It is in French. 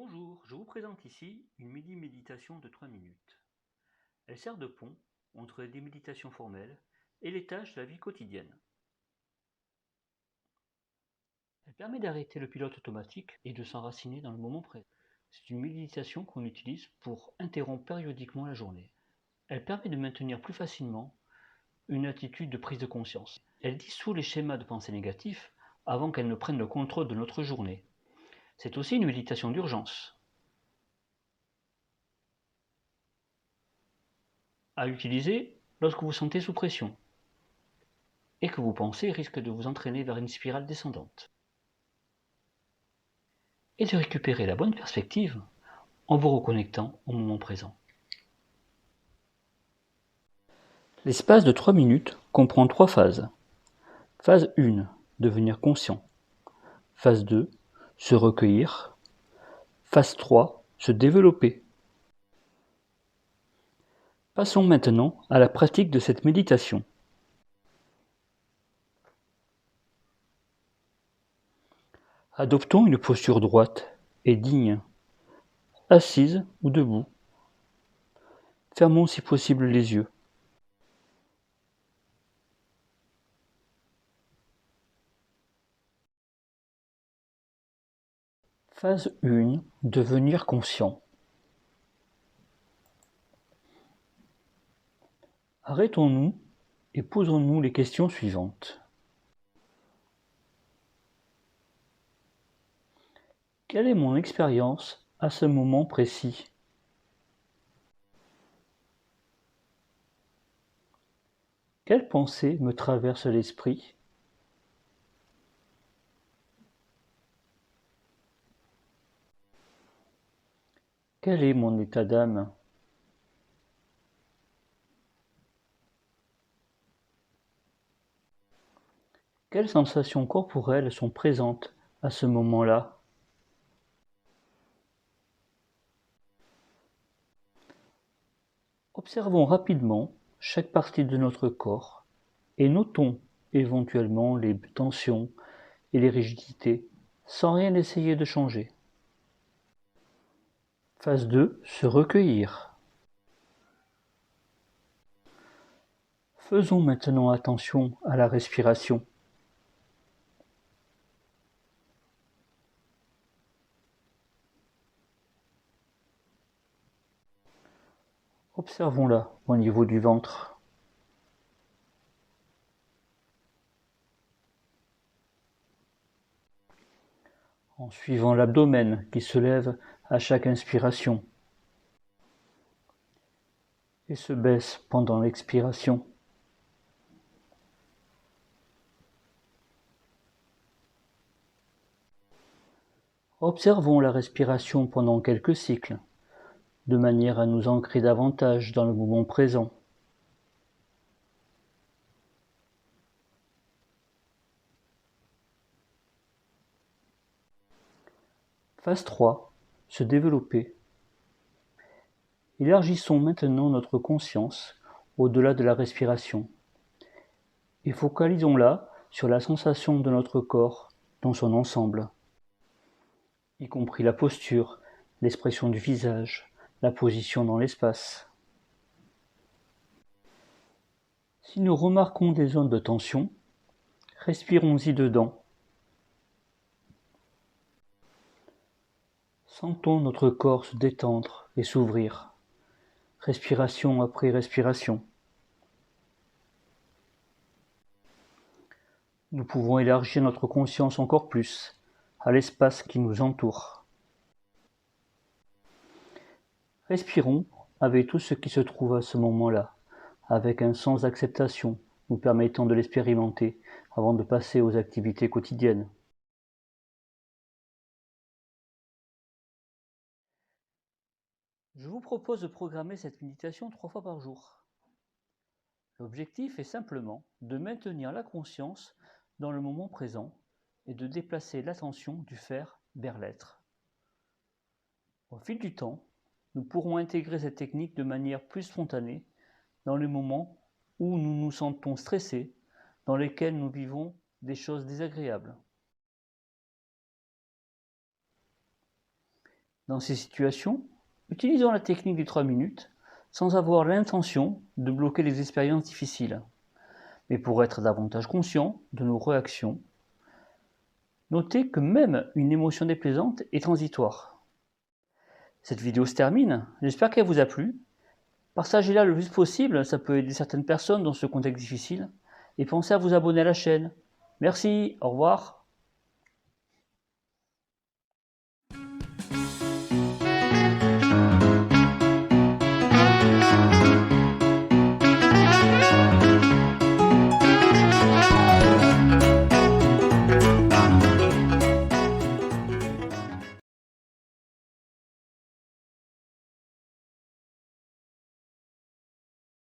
Bonjour, je vous présente ici une mini-méditation de 3 minutes. Elle sert de pont entre des méditations formelles et les tâches de la vie quotidienne. Elle permet d'arrêter le pilote automatique et de s'enraciner dans le moment présent. C'est une méditation qu'on utilise pour interrompre périodiquement la journée. Elle permet de maintenir plus facilement une attitude de prise de conscience. Elle dissout les schémas de pensée négatifs avant qu'elles ne prennent le contrôle de notre journée. C'est aussi une méditation d'urgence, à utiliser lorsque vous sentez sous pression et que vos pensées risquent de vous entraîner vers une spirale descendante. Et de récupérer la bonne perspective en vous reconnectant au moment présent. L'espace de 3 minutes comprend 3 phases. Phase 1, devenir conscient. Phase 2, se recueillir. Phase 3, se développer. Passons maintenant à la pratique de cette méditation. Adoptons une posture droite et digne, assise ou debout. Fermons si possible les yeux. Phase 1, devenir conscient. Arrêtons-nous et posons-nous les questions suivantes. Quelle est mon expérience à ce moment précis? Quelle pensée me traverse l'esprit? Quel est mon état d'âme? Quelles sensations corporelles sont présentes à ce moment-là? Observons rapidement chaque partie de notre corps et notons éventuellement les tensions et les rigidités sans rien essayer de changer. Phase 2, se recueillir. Faisons maintenant attention à la respiration. Observons-la au niveau du ventre. En suivant l'abdomen qui se lève à chaque inspiration et se baisse pendant l'expiration. Observons la respiration pendant quelques cycles, de manière à nous ancrer davantage dans le moment présent. Phase 3, se développer. Élargissons maintenant notre conscience au-delà de la respiration et focalisons-la sur la sensation de notre corps dans son ensemble, y compris la posture, l'expression du visage, la position dans l'espace. Si nous remarquons des zones de tension, respirons-y dedans. Sentons notre corps se détendre et s'ouvrir, respiration après respiration. Nous pouvons élargir notre conscience encore plus à l'espace qui nous entoure. Respirons avec tout ce qui se trouve à ce moment-là, avec un sens d'acceptation nous permettant de l'expérimenter avant de passer aux activités quotidiennes. Je vous propose de programmer cette méditation 3 fois par jour. L'objectif est simplement de maintenir la conscience dans le moment présent et de déplacer l'attention du faire vers l'être. Au fil du temps, nous pourrons intégrer cette technique de manière plus spontanée dans les moments où nous nous sentons stressés, dans lesquels nous vivons des choses désagréables. Dans ces situations, utilisons la technique des 3 minutes sans avoir l'intention de bloquer les expériences difficiles, mais pour être davantage conscient de nos réactions. Notez que même une émotion déplaisante est transitoire. Cette vidéo se termine, j'espère qu'elle vous a plu. Partagez-la le plus possible, ça peut aider certaines personnes dans ce contexte difficile. Et pensez à vous abonner à la chaîne. Merci, au revoir.